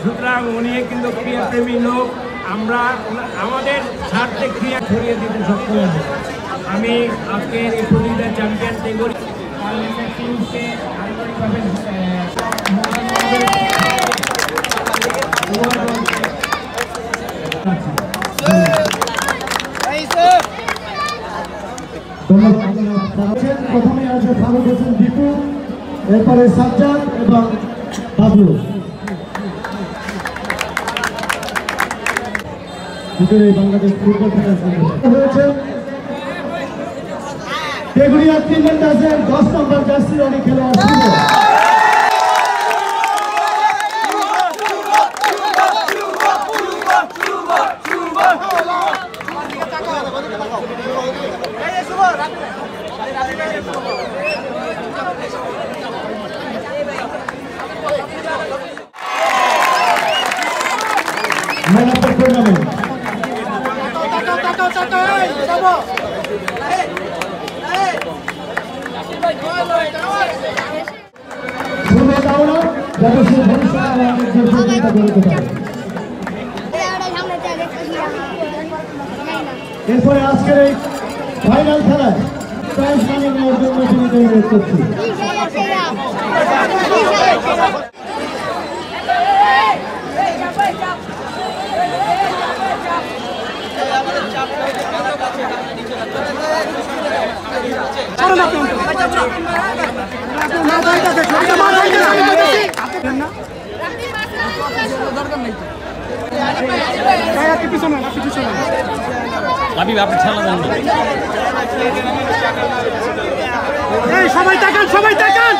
সুতরাং উনি কিন্তু ক্রীড়াপ্রেমী লোক। আমরা আমাদের স্বার্থে ক্রিয়া ছড়িয়ে দিতে সক্ষম হব। আমি আজকের এই প্রতিযোগিতার চ্যাম্পিয়ন টেগরি টিমকে আন্তরিকভাবে প্রথমে আছে ফারুক হোসেন দীপু, এরপরে সাজ্জাদ এবং বাবলু। বাংলাদেশ ফুটবল ফেডারেশন হয়েছে তেগুড়িয়া 10 নম্বর জার্সি অনেক খেলোয়াড় ছিল। Man of the tournament. এরপরে আজকের এই ফাইনাল খেলায় প্রাইজ মানি নেওয়ার জন্য অনুরোধ করছি। সবাই তাকান, সবাই তাকান।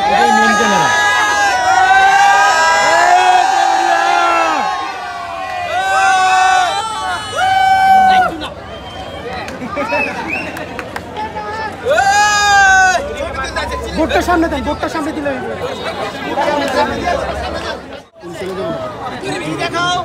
বোর্ডটা সামনে দেন, বোর্ডটা সামনে দিলে দেখাও।